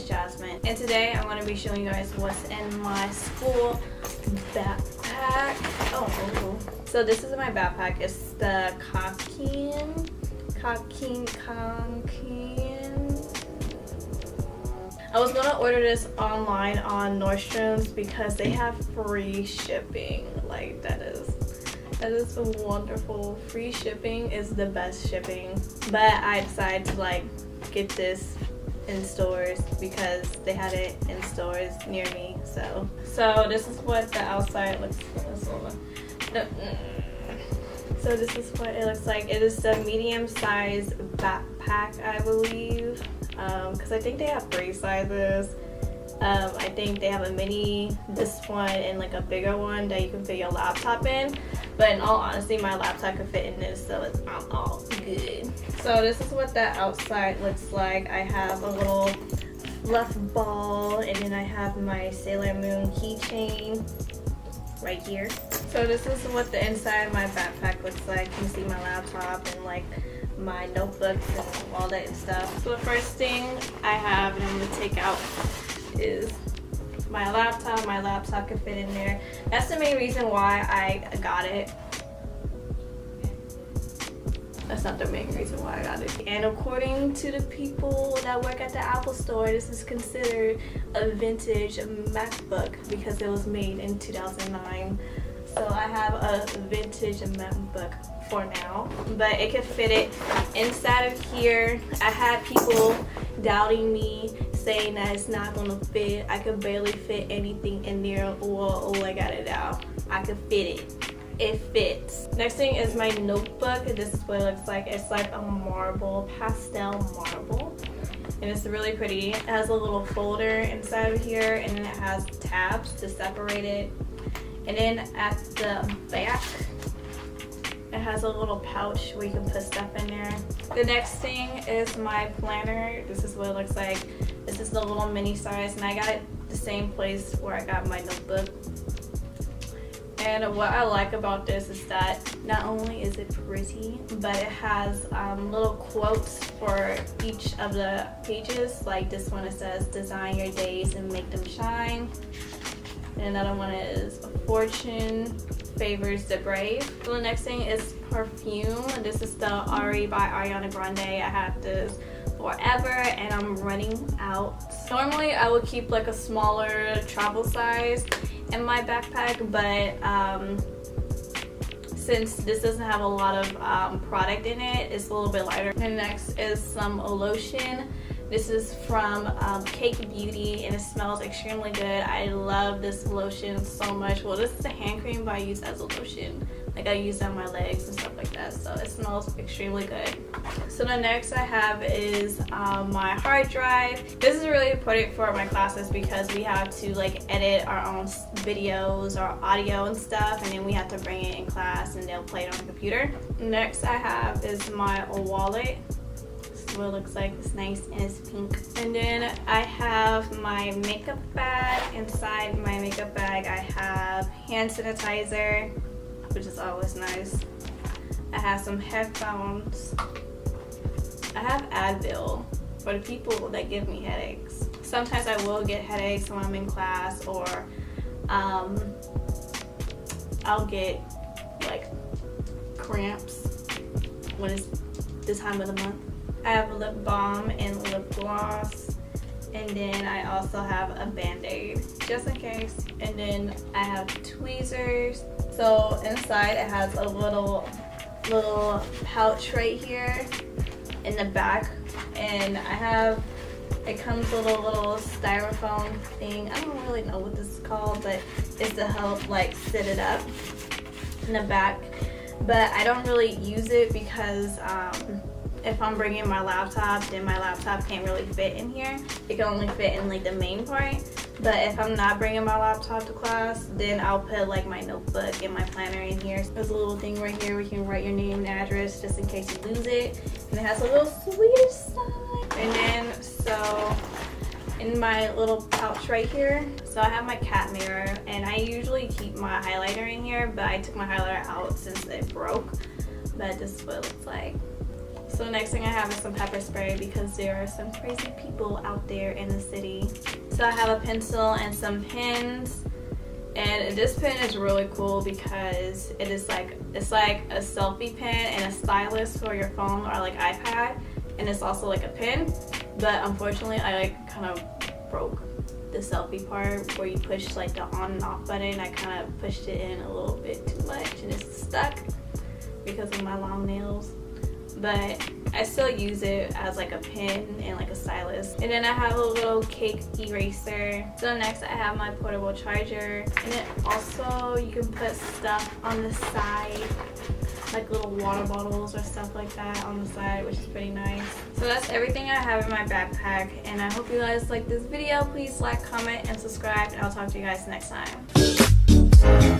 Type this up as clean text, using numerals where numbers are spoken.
Jasmine, and today I'm going to be showing you guys what's in my school backpack. So this is my backpack. It's the Kanken. I was gonna order this online on Nordstrom's because they have free shipping. Like that is wonderful. Free shipping is the best shipping. But I decided to like get this in stores because they had it in stores near me. So this is what the outside looks like. So this is what it looks like. It is the medium-sized backpack, I believe, because I think they have 3 sizes. I think they have a mini, this one, and like a bigger one that you can fit your laptop in. But in all honesty, my laptop can fit in this, so I'm all good. So this is what the outside looks like. I have a little fluff ball, and then I have my Sailor Moon keychain right here. So this is what the inside of my backpack looks like. You can see my laptop and like my notebooks and all that stuff. So the first thing I have and I'm going to take out is my laptop. My laptop can fit in there. That's the main reason why I got it. That's not the main reason why I got it. And according to the people that work at the Apple store, this is considered a vintage MacBook because it was made in 2009. So I have a vintage MacBook for now, but it can fit it inside of here. I had people doubting me, saying that it's not gonna fit. I could barely fit anything in there. Well, I got it out. I could fit it. It fits. Next thing is my notebook. This is what it looks like. It's like a marble, pastel marble, and it's really pretty. It has a little folder inside of here, and then it has tabs to separate it. And then at the back, it has a little pouch where you can put stuff in there. The next thing is my planner. This is what it looks like. This is the little mini size, and I got it the same place where I got my notebook. And what I like about this is that not only is it pretty, but it has little quotes for each of the pages. Like this one, it says, "Design your days and make them shine." And another one is, "Fortune favors the brave." So the next thing is perfume. This is the Ari by Ariana Grande. I have this forever and I'm running out. Normally I would keep like a smaller travel size in my backpack, but since this doesn't have a lot of product in it, it's a little bit lighter. And next is some lotion. This is from Cake Beauty and it smells extremely good. I love this lotion so much. Well, this is a hand cream, but I use it as a lotion. Like I use it on my legs and stuff like that, so it smells extremely good. So the next I have is my hard drive. This is really important for my classes because we have to like edit our own videos or audio and stuff, and then we have to bring it in class and they'll play it on the computer. Next I have is my wallet. What it looks like. It's nice and it's pink. And then I have my makeup bag. Inside my makeup bag I have hand sanitizer, which is always nice. I have some headphones. I have Advil for the people that give me headaches. Sometimes I will get headaches when I'm in class, or I'll get like cramps when it's this time of the month. I have lip balm and lip gloss, and then I also have a band-aid just in case. And then I have tweezers. So inside it has a little pouch right here in the back, and it comes with a little styrofoam thing. I don't really know what this is called, but it's to help like sit it up in the back. But I don't really use it because if I'm bringing my laptop, then my laptop can't really fit in here. It can only fit in like the main part. But if I'm not bringing my laptop to class, then I'll put like my notebook and my planner in here. There's a little thing right here where you can write your name and address just in case you lose it. And it has a little Swedish sign. And then so in my little pouch right here, so I have my cat mirror, and I usually keep my highlighter in here, but I took my highlighter out since it broke. But this is what it looks like. So the next thing I have is some pepper spray because there are some crazy people out there in the city. So I have a pencil and some pens. And this pen is really cool because it is like, it's like a selfie pen and a stylus for your phone or like iPad, and it's also like a pen. But unfortunately, I like kind of broke the selfie part where you push like the on and off button. I kind of pushed it in a little bit too much and it's stuck because of my long nails. But I still use it as like a pen and like a stylus. And then I have a little cake eraser. So next I have my portable charger. And then also you can put stuff on the side, like little water bottles or stuff like that on the side, which is pretty nice. So that's everything I have in my backpack. And I hope you guys like this video. Please like, comment, and subscribe. And I'll talk to you guys next time.